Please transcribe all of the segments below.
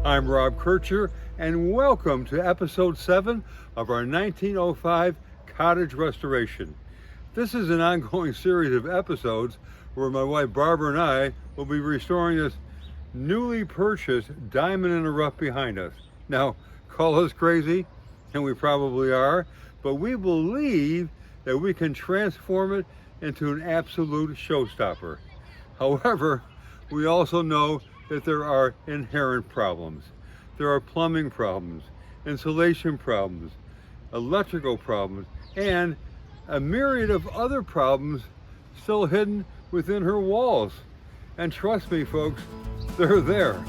I'm Rob Kircher, and welcome to episode 7 of our 1905 Cottage Restoration. This is an ongoing series of episodes where my wife Barbara and I will be restoring this newly purchased diamond in the rough behind us. Now, call us crazy, and we probably are, but we believe that we can transform it into an absolute showstopper. However, we also know that there are inherent problems. There are plumbing problems, insulation problems, electrical problems, and a myriad of other problems still hidden within her walls. And trust me, folks, they're there.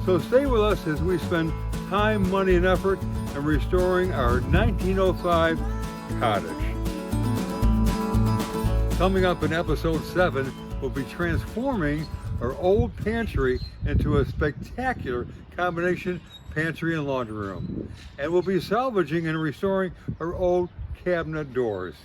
So stay with us as we spend time, money, and effort in restoring our 1905 cottage. Coming up in episode 7, we'll be transforming our old pantry into a spectacular combination pantry and laundry room. And we'll be salvaging and restoring our old cabinet doors.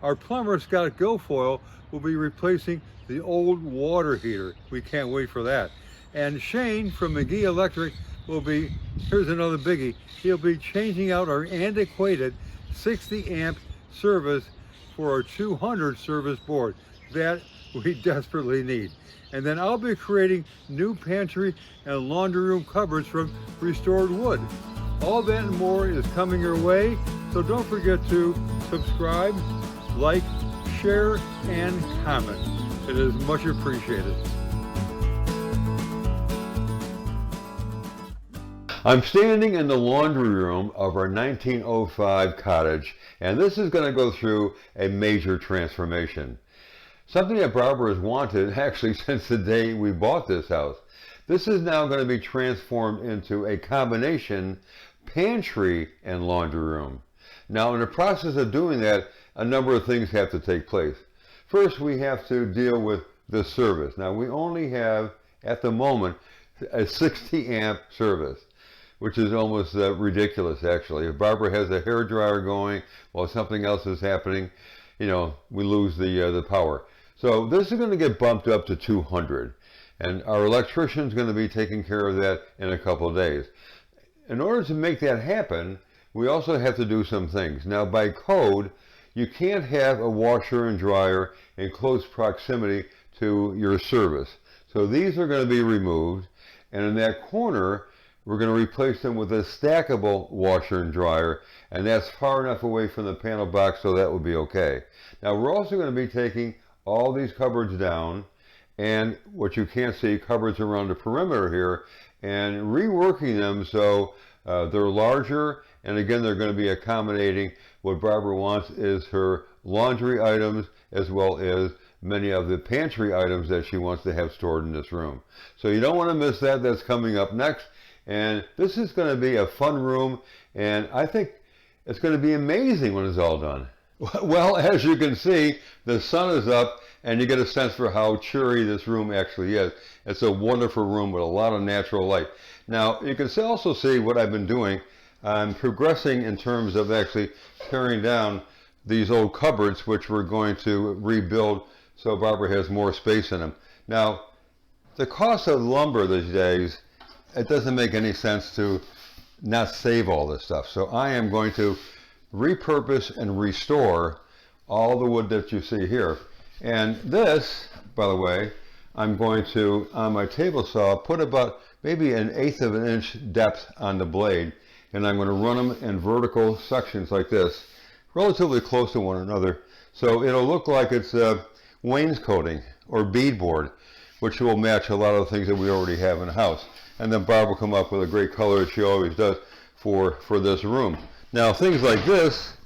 Our plumber, Scot Guifoil, will be replacing the old water heater. We can't wait for that. And Shayne from Magee Electric will be, here's another biggie, he'll be changing out our antiquated 60 amp service for our 200 service board that we desperately need. And then I'll be creating new pantry and laundry room cupboards from restored wood. All that and more is coming your way, so don't forget to subscribe, like, share, and comment. It is much appreciated. I'm standing in the laundry room of our 1905 cottage, and this is going to go through a major transformation. Something that Barbara has wanted actually since the day we bought this house. This is now going to be transformed into a combination pantry and laundry room. Now, in the process of doing that, a number of things have to take place. First, we have to deal with the service. Now, we only have, at the moment, a 60 amp service, which is almost ridiculous, actually. If Barbara has a hair dryer going while something else is happening, you know, we lose the power. So this is going to get bumped up to 200, and our electrician is going to be taking care of that in a couple of days. In order to make that happen, we also have to do some things. Now, by code, you can't have a washer and dryer in close proximity to your service. So these are going to be removed, and in that corner, we're going to replace them with a stackable washer and dryer, and that's far enough away from the panel box so that will be okay. Now, we're also going to be taking all these cupboards down, and what you can't see, cupboards around the perimeter here, and reworking them so they're larger, and again, they're going to be accommodating what Barbara wants is her laundry items as well as many of the pantry items that she wants to have stored in this room. So you don't want to miss that. That's coming up next, and this is going to be a fun room, and I think it's going to be amazing when it's all done. Well, as you can see, the sun is up, and you get a sense for how cheery this room actually is. It's a wonderful room with a lot of natural light. Now, you can also see what I've been doing. I'm progressing in terms of actually tearing down these old cupboards, which we're going to rebuild so Barbara has more space in them. Now, the cost of lumber these days, it doesn't make any sense to not save all this stuff. So I am going to repurpose and restore all the wood that you see here. And this, by the way, I'm going to, on my table saw, put about maybe 1/8 of an inch depth on the blade, and I'm going to run them in vertical sections like this, relatively close to one another, so it'll look like it's wainscoting or beadboard, which will match a lot of the things that we already have in the house. And then Barb will come up with a great color, as she always does, for this room. Now, things like this,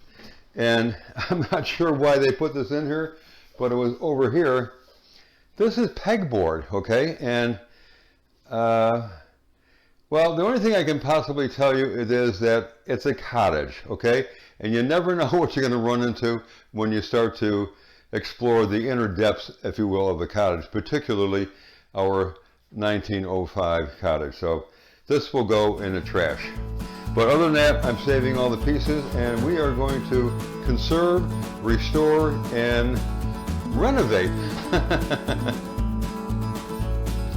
and I'm not sure why they put this in here, but it was over here. This is pegboard, okay? And, well, the only thing I can possibly tell you is that it's a cottage, okay? And you never know what you're going to run into when you start to explore the inner depths, if you will, of a cottage, particularly our 1905 cottage. So this will go in the trash. But other than that, I'm saving all the pieces, and we are going to conserve, restore, and renovate.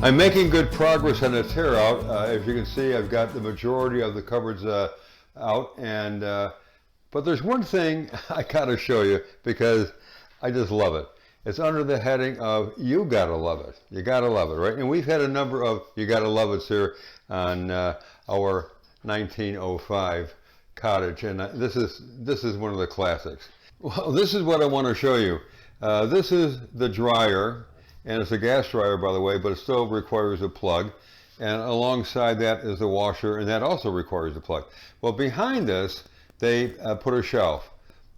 I'm making good progress on the tear out. As you can see, I've got the majority of the cupboards out, and but there's one thing I gotta show you because I just love it. It's under the heading of "You Gotta Love It." You gotta love it, right? And we've had a number of "You Gotta Love It's" here on our 1905 cottage, and this is one of the classics. Well, this is what I want to show you. This is the dryer. And it's a gas dryer, by the way, but it still requires a plug. And alongside that is the washer, and that also requires a plug. Well, behind this, they put a shelf.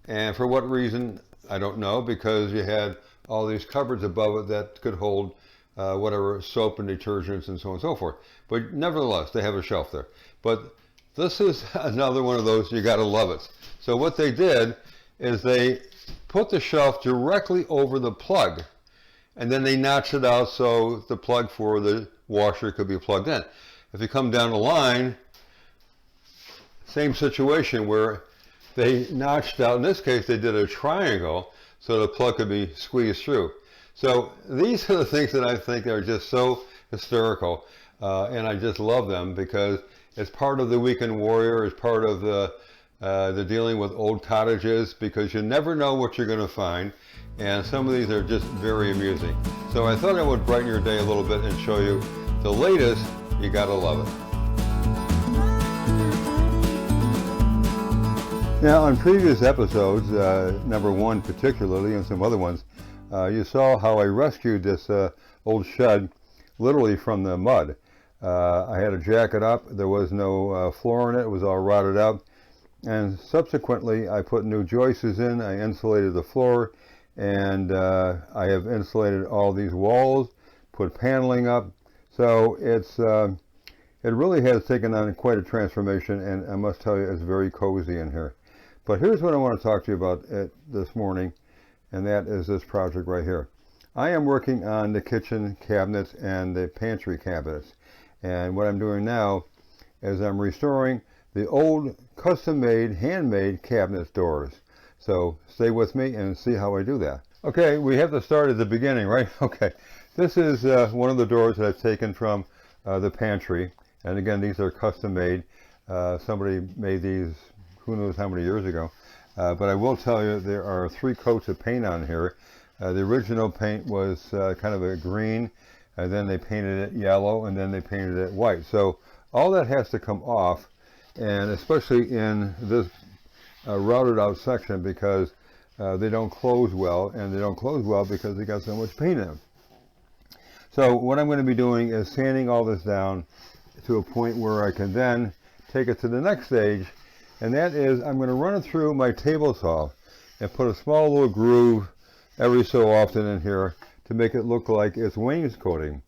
And for what reason, I don't know, because you had all these cupboards above it that could hold whatever soap and detergents and so on and so forth. But nevertheless, they have a shelf there. But this is another one of those, you gotta love it. So what they did is they put the shelf directly over the plug. And then they notched it out so the plug for the washer could be plugged in. If you come down the line, same situation where they notched out, in this case they did a triangle so the plug could be squeezed through. So these are the things that I think are just so hysterical, and I just love them because it's part of the weekend warrior, it's part of the dealing with old cottages, because you never know what you're going to find. And some of these are just very amusing. So I thought I would brighten your day a little bit and show you the latest. You gotta love it. Now, on previous episodes, number one particularly, and some other ones, you saw how I rescued this old shed literally from the mud. I had to jack it up. There was no floor in it. It was all rotted out. And subsequently, I put new joists in. I insulated the floor. And I have insulated all these walls, put paneling up. So it really has taken on quite a transformation, and I must tell you, it's very cozy in here. But here's what I want to talk to you about this morning, and that is this project right here. I am working on the kitchen cabinets and the pantry cabinets. And what I'm doing now is I'm restoring the old custom-made, handmade cabinet doors. So stay with me and see how I do that. Okay, we have to start at the beginning, right? Okay, this is one of the doors that I've taken from the pantry. And again, these are custom made. Somebody made these who knows how many years ago. But I will tell you, there are 3 coats of paint on here. The original paint was kind of a green, and then they painted it yellow, and then they painted it white. So all that has to come off, and especially in this routed out section, because they don't close well, and they don't close well because they got so much paint in them. So what I'm going to be doing is sanding all this down to a point where I can then take it to the next stage, and that is I'm going to run it through my table saw and put a small little groove every so often in here to make it look like it's wainscoting.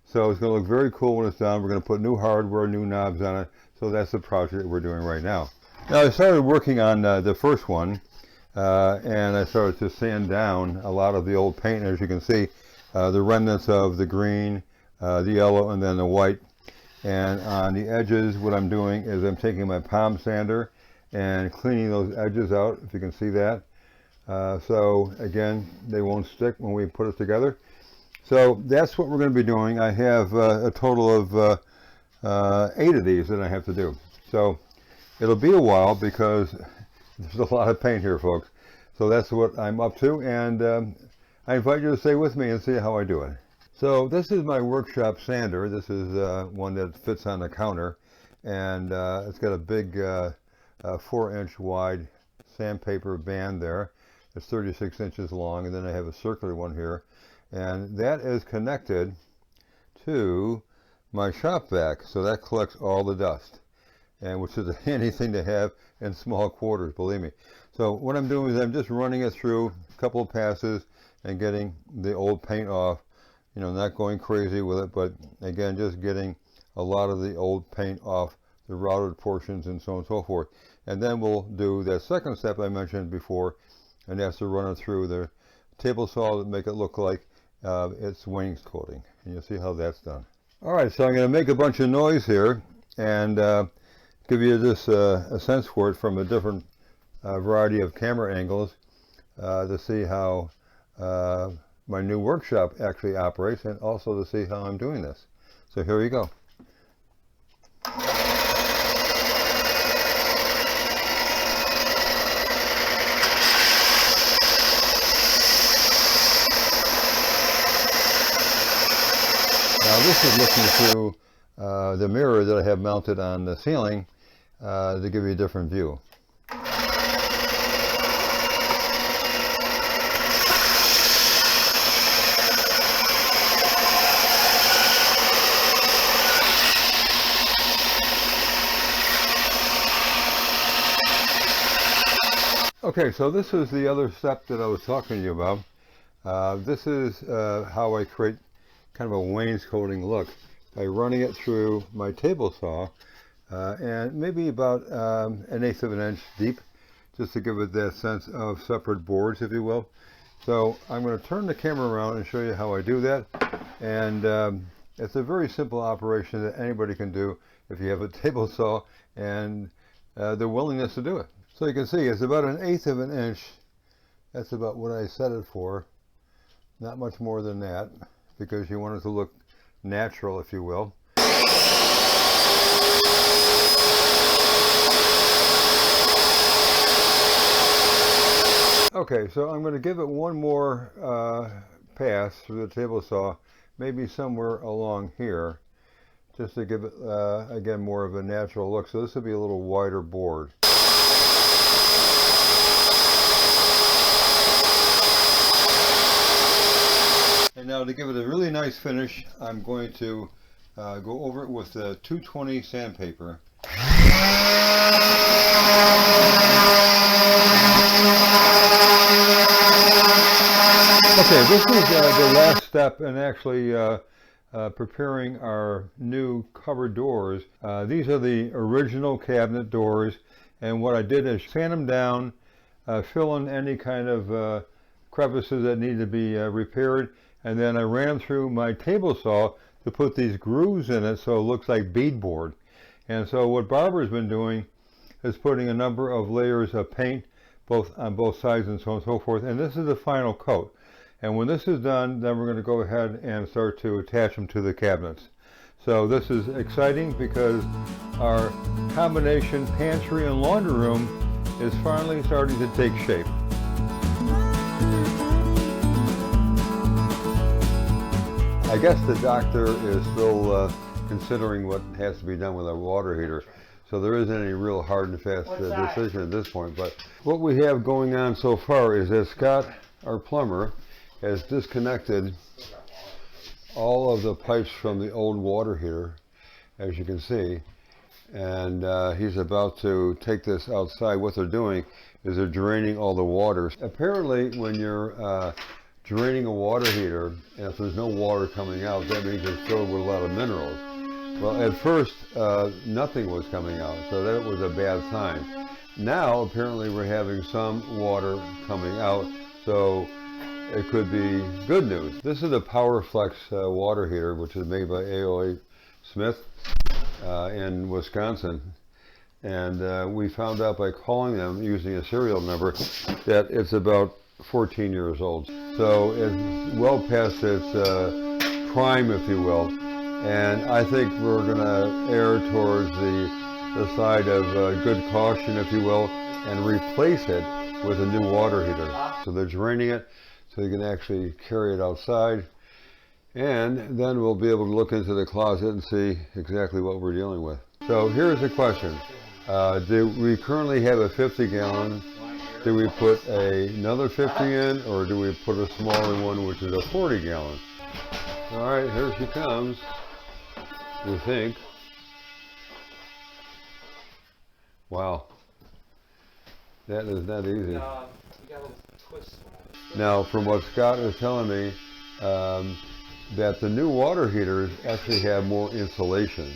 So it's going to look very cool when it's done. We're going to put new hardware, new knobs on it. So that's the project that we're doing right now. Now, I started working on the first one, and I started to sand down a lot of the old paint. As you can see, the remnants of the green, the yellow, and then the white. And on the edges, what I'm doing is I'm taking my palm sander and cleaning those edges out, if you can see that. So again, they won't stick when we put it together. So that's what we're going to be doing. I have a total of 8 of these that I have to do. So it'll be a while because there's a lot of paint here, folks. So that's what I'm up to, and I invite you to stay with me and see how I do it. So this is my workshop sander. This is one that fits on the counter, and it's got a big 4-inch wide sandpaper band there. It's 36 inches long, and then I have a circular one here, and that is connected to my shop vac, so that collects all the dust, and which is a handy thing to have in small quarters, believe me. So what I'm doing is I'm just running it through a couple of passes and getting the old paint off. You know, not going crazy with it, but again, just getting a lot of the old paint off the routed portions and so on and so forth. And then we'll do that second step I mentioned before, and that's to run it through the table saw to make it look like it's wainscoting. And you'll see how that's done. All right, so I'm going to make a bunch of noise here and give you just a sense for it from a different variety of camera angles to see how my new workshop actually operates, and also to see how I'm doing this. So here you go. Now this is looking through the mirror that I have mounted on the ceiling to give you a different view. Okay, so this is the other step that I was talking to you about. This is how I create kind of a wainscoting look by running it through my table saw and maybe about 1/8 of an inch deep, just to give it that sense of separate boards, if you will. So I'm going to turn the camera around and show you how I do that. And it's a very simple operation that anybody can do if you have a table saw and the willingness to do it. So you can see it's about 1/8 of an inch. That's about what I set it for. Not much more than that, because you want it to look natural, if you will. Okay, so I'm going to give it one more pass through the table saw, maybe somewhere along here, just to give it, again, more of a natural look. So this will be a little wider board. And now to give it a really nice finish, I'm going to go over it with the 220 sandpaper. Okay, this is the last step in actually preparing our new covered doors. These are the original cabinet doors, and what I did is sand them down, fill in any kind of crevices that need to be repaired, and then I ran them through my table saw to put these grooves in it so it looks like beadboard. And so what Barbara's been doing is putting a number of layers of paint on both sides and so on and so forth, and this is the final coat. And when this is done, then we're going to go ahead and start to attach them to the cabinets. So this is exciting because our combination pantry and laundry room is finally starting to take shape. I guess the doctor is still considering what has to be done with our water heater. So there isn't any real hard and fast decision at this point. But what we have going on so far is that Scott, our plumber, has disconnected all of the pipes from the old water heater, as you can see. And he's about to take this outside. What they're doing is they're draining all the water. Apparently, when you're draining a water heater, and if there's no water coming out, that means it's filled with a lot of minerals. Well, at first, nothing was coming out, so that was a bad sign. Now, apparently, we're having some water coming out, so it could be good news. This is a PowerFlex water heater, which is made by AOA Smith in Wisconsin. And we found out by calling them using a serial number that it's about 14 years old. So it's well past its prime, if you will. And I think we're going to err towards the side of good caution, if you will, and replace it with a new water heater. So they're draining it so you can actually carry it outside. And then we'll be able to look into the closet and see exactly what we're dealing with. So here's the question. Do we currently have a 50-gallon? Do we put another 50 in, or do we put a smaller one, which is a 40-gallon? All right, here she comes, we think. Wow. That is not easy. Now, from what Scott is telling me, that the new water heaters actually have more insulation,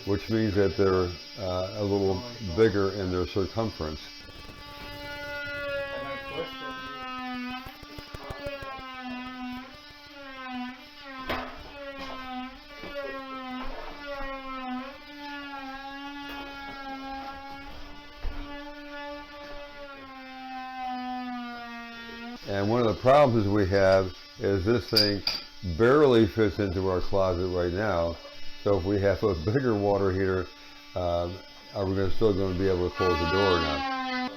which means that they're a little bigger in their circumference. And one of the problems we have is this thing barely fits into our closet right now. So if we have a bigger water heater, are we still going to be able to close the door or not?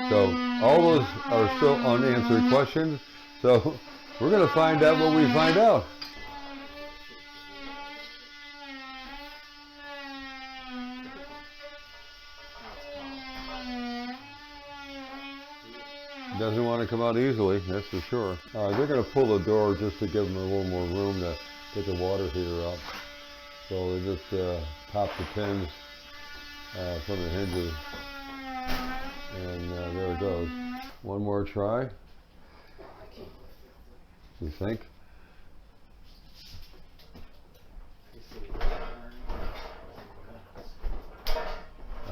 So all those are still unanswered questions. So we're going to find out what we find out. Doesn't want to come out easily, that's for sure. They're going to pull the door just to give them a little more room to get the water heater up. So they just pop the pins from the hinges, and there it goes. One more try. You think?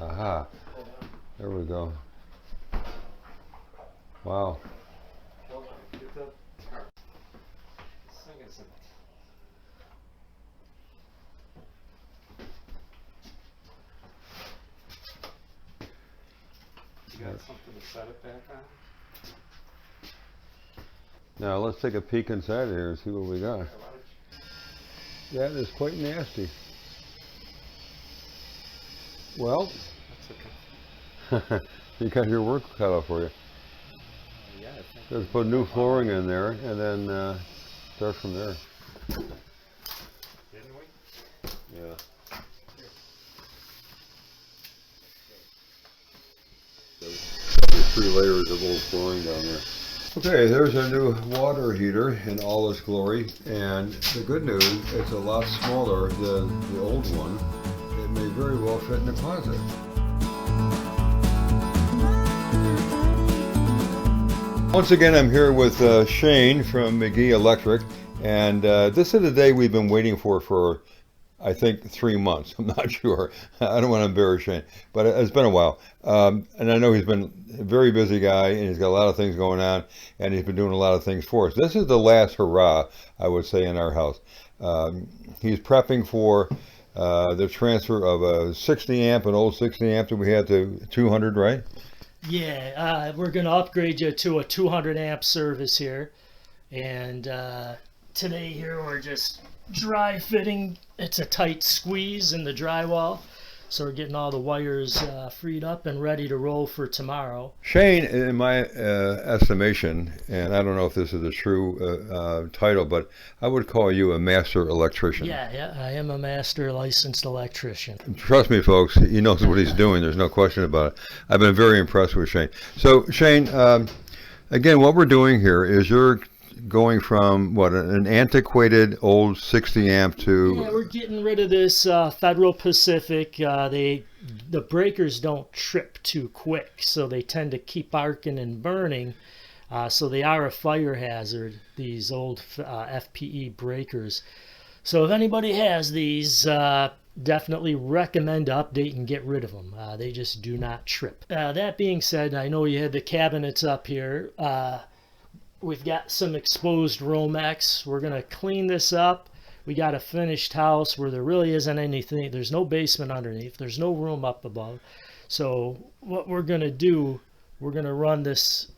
Aha, there we go. Wow. You got something to set it back on? Now let's take a peek inside here and see what we got. That is quite nasty. Well, that's okay. You got your work cut out for you. Yeah, I think. Let's put new flooring in there and then start from there. Didn't we? Yeah. There's 3 layers of old flooring down there. Okay, there's our new water heater in all its glory, and the good news, it's a lot smaller than the old one. It may very well fit in the closet. Once again, I'm here with Shayne from Magee Electric, and this is the day we've been waiting for I think 3 months. I'm not sure. I don't want to embarrass Shayne, but it's been a while. And I know he's been a very busy guy, and he's got a lot of things going on, and he's been doing a lot of things for us. This is the last hurrah, I would say, in our house. He's prepping for the transfer of a 60 amp, an old 60 amp that we had to 200, right? Yeah, we're going to upgrade you to a 200 amp service here. And today here we're just dry fitting. It's a tight squeeze in the drywall. So we're getting all the wires freed up and ready to roll for tomorrow. Shayne, in my estimation, and I don't know if this is a true title, but I would call you a master electrician. Yeah, I am a master licensed electrician. Trust me, folks, he knows what he's doing. There's no question about it. I've been very impressed with Shayne. So, Shayne, again, what we're doing here is you're going from what, an antiquated old 60 amp to... Yeah, we're getting rid of this Federal Pacific. The breakers don't trip too quick, so they tend to keep arcing and burning. So they are a fire hazard, these old FPE breakers. So if anybody has these, definitely recommend to update and get rid of them. They just do not trip. That being said, I know you had the cabinets up here. We've got some exposed Romex. We're going to clean this up. We got a finished house where there really isn't anything. There's no basement underneath. There's no room up above. So what we're going to do, we're going to run this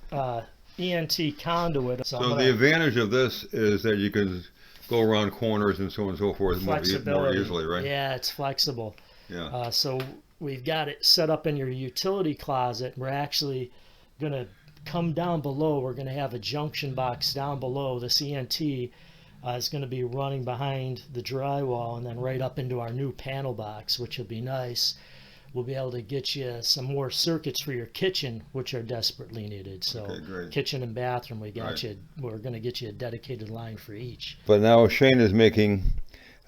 ENT conduit. So the advantage of this is that you can go around corners and so on and so forth more easily, right? Yeah, it's flexible. Yeah. So we've got it set up in your utility closet. We're actually going to come down below. We're going to have a junction box down below. The CNT is going to be running behind the drywall and then right up into our new panel box, which will be nice. We'll be able to get you some more circuits for your kitchen, which are desperately needed. So okay, kitchen and bathroom, we got you. We're going to get you a dedicated line for each. But now Shayne is making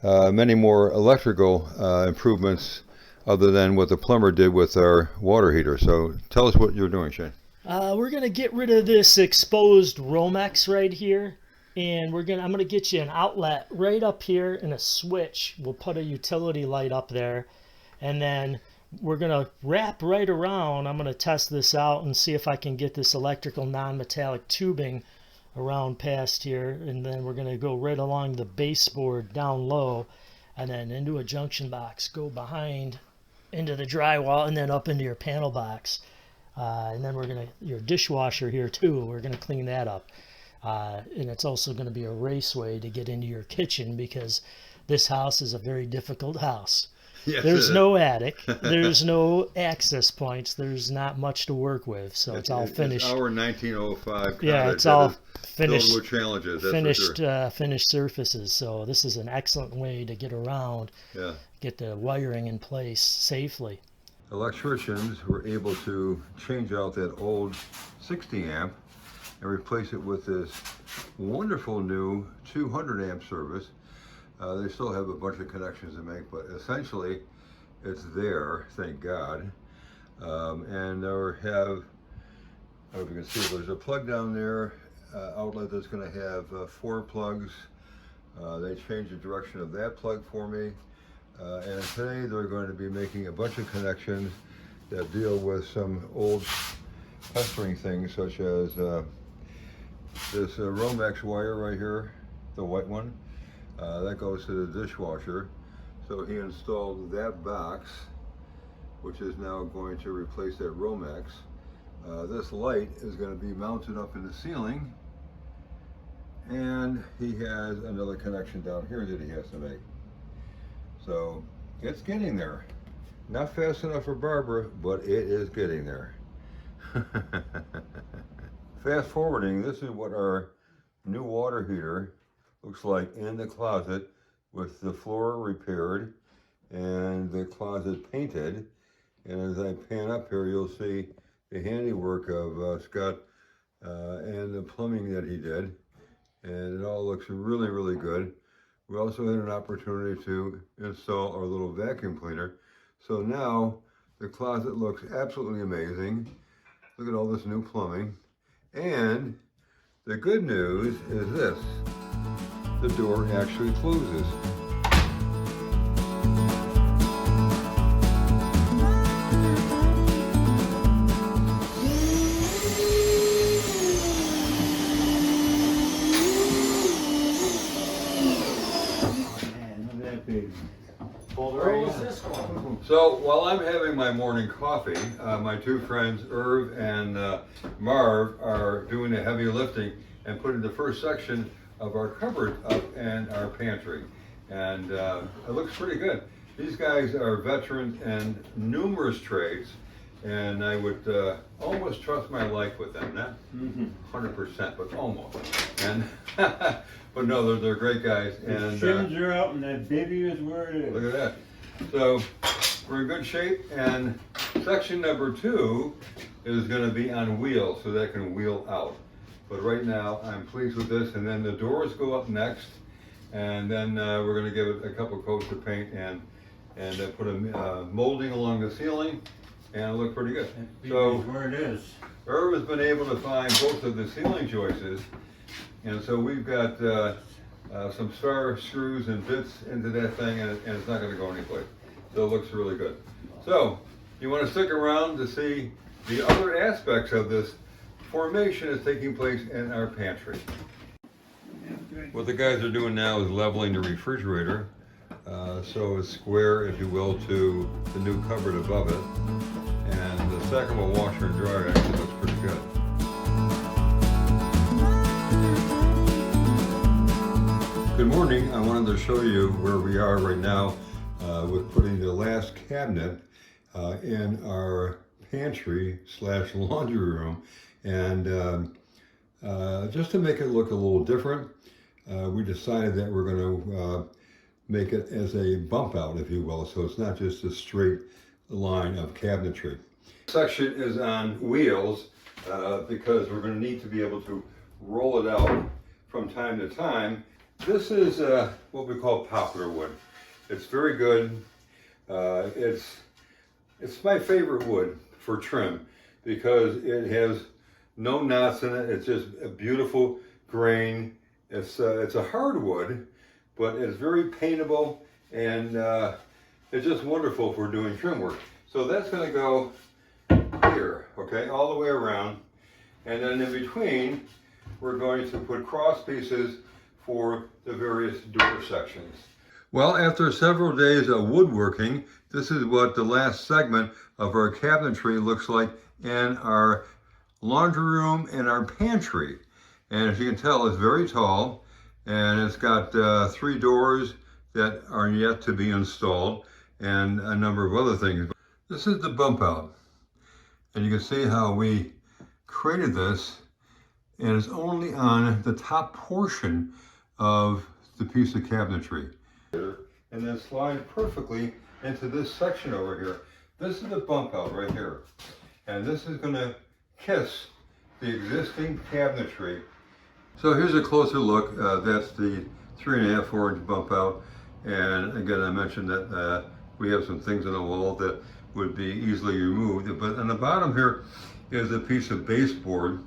many more electrical improvements other than what the plumber did with our water heater. So tell us what you're doing, Shayne. We're going to get rid of this exposed Romex right here, and I'm going to get you an outlet right up here and a switch. We'll put a utility light up there, and then we're going to wrap right around. I'm going to test this out and see if I can get this electrical non-metallic tubing around past here, and then we're going to go right along the baseboard down low and then into a junction box, go behind into the drywall, and then up into your panel box. And then we're going to, your dishwasher here too, we're going to clean that up. And it's also going to be a raceway to get into your kitchen, because this house is a very difficult house. Yes, There's no attic. There's no access points. There's not much to work with. So it's all finished. It's our 1905 cottage. Yeah, it's all finished. Filled with challenges. That's Finished, for sure. finished surfaces. So this is an excellent way to get around. Yeah. Get the wiring in place safely. Electricians were able to change out that old 60 amp and replace it with this wonderful new 200 amp service. They still have a bunch of connections to make, but essentially it's there, thank God. And they have, I don't know if you can see, there's a plug down there, outlet that's going to have 4 plugs. They changed the direction of that plug for me. And today they're going to be making a bunch of connections that deal with some old pestering things, such as this Romex wire right here, the white one. That goes to the dishwasher. So he installed that box, which is now going to replace that Romex. This light is going to be mounted up in the ceiling, and he has another connection down here that he has to make. So it's getting there. Not fast enough for Barbara, but it is getting there. Fast forwarding, this is what our new water heater looks like in the closet, with the floor repaired and the closet painted. And as I pan up here, you'll see the handiwork of Scott and the plumbing that he did. And it all looks really, really good. We also had an opportunity to install our little vacuum cleaner. So now the closet looks absolutely amazing. Look at all this new plumbing. And the good news is this: the door actually closes. So while I'm having my morning coffee, my two friends, Irv and Marv, are doing the heavy lifting and putting the first section of our cupboard up in our pantry. And it looks pretty good. These guys are veterans in numerous trades, and I would almost trust my life with them. Not 100%, but almost. And but no, they're great guys. And shins are out, and that baby is where it is. Look at that. So we're in good shape, and section number 2 is going to be on wheels, so that can wheel out. But right now I'm pleased with this. And then the doors go up next, and then we're going to give it a couple coats of paint and put a molding along the ceiling, and it'll look pretty good. So where it is. Irv has been able to find both of the ceiling joists, and so we've got some star screws and bits into that thing, and it's not going to go anyplace. So it looks really good. So you want to stick around to see the other aspects of this formation that's taking place in our pantry. What the guys are doing now is leveling the refrigerator, so it's square, if you will, to the new cupboard above it. And the second one, washer and dryer, actually looks pretty good. Good morning. I wanted to show you where we are right now with putting the last cabinet in our pantry / laundry room. And just to make it look a little different, we decided that we're going to make it as a bump out, if you will, so it's not just a straight line of cabinetry. This section is on wheels because we're going to need to be able to roll it out from time to time. This is what we call poplar wood. It's very good. It's my favorite wood for trim because it has no knots in it. It's just a beautiful grain. It's a hardwood, but it's very paintable, and it's just wonderful for doing trim work. So that's going to go here, okay, all the way around, and then in between we're going to put cross pieces for the various door sections. Well, after several days of woodworking, this is what the last segment of our cabinetry looks like in our laundry room and our pantry. And as you can tell, it's very tall, and it's got 3 doors that are yet to be installed, and a number of other things. This is the bump out, and you can see how we created this, and it's only on the top portion of the piece of cabinetry. And then slide perfectly into this section over here. This is the bump out right here. And this is going to kiss the existing cabinetry. So here's a closer look. That's the 3.5-4 inch bump out. And again, I mentioned that we have some things on the wall that would be easily removed. But on the bottom here is a piece of baseboard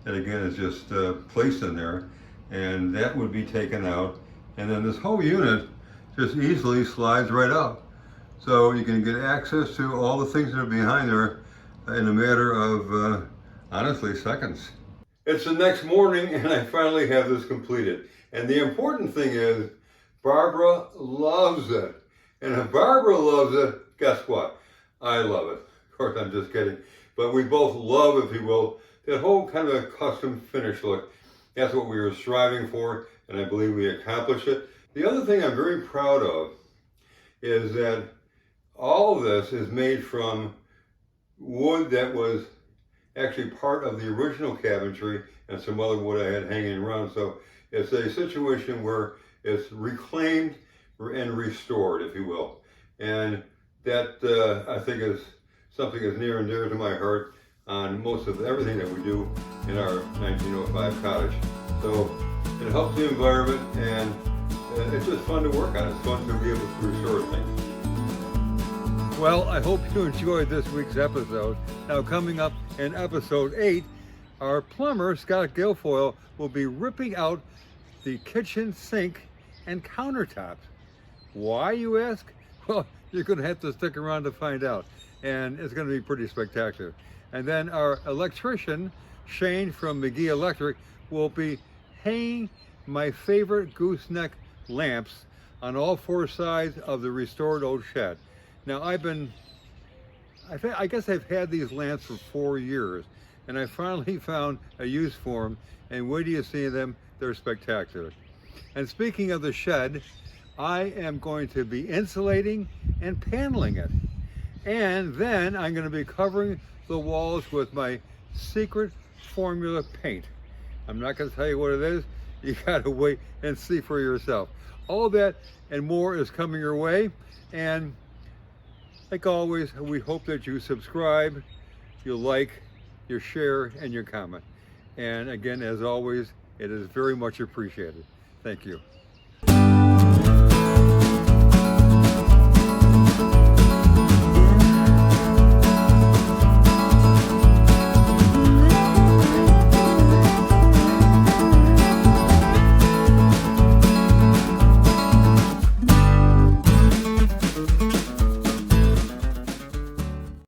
that again is just placed in there. And that would be taken out. And then this whole unit just easily slides right out. So you can get access to all the things that are behind there in a matter of, honestly, seconds. It's the next morning and I finally have this completed. And the important thing is, Barbara loves it. And if Barbara loves it, guess what? I love it. Of course, I'm just kidding. But we both love, if you will, that whole kind of a custom finish look. That's what we were striving for, and I believe we accomplished it. The other thing I'm very proud of is that all of this is made from wood that was actually part of the original cabinetry and some other wood I had hanging around. So it's a situation where it's reclaimed and restored, if you will. And that I think is something that's near and dear to my heart on most of everything that we do in our 1905 cottage. So it helps the environment, and it's just fun to work on. It's fun to be able to restore things. Well, I hope you enjoyed this week's episode. Now, coming up in episode 8, our plumber, Scot Guifoil, will be ripping out the kitchen sink and countertops. Why, you ask? Well, you're going to have to stick around to find out. And it's going to be pretty spectacular. And then our electrician, Shayne from Magee Electric, will be hanging my favorite gooseneck lamps on all 4 sides of the restored old shed. Now I guess I've had these lamps for 4 years, and I finally found a use for them, and wait till you see them, they're spectacular. And speaking of the shed, I am going to be insulating and paneling it. And then I'm going to be covering the walls with my secret formula paint. I'm not going to tell you what it is. You got to wait and see for yourself. All that and more is coming your way. And like always, we hope that you subscribe, you like, you share, and you comment. And again, as always, it is very much appreciated. Thank you.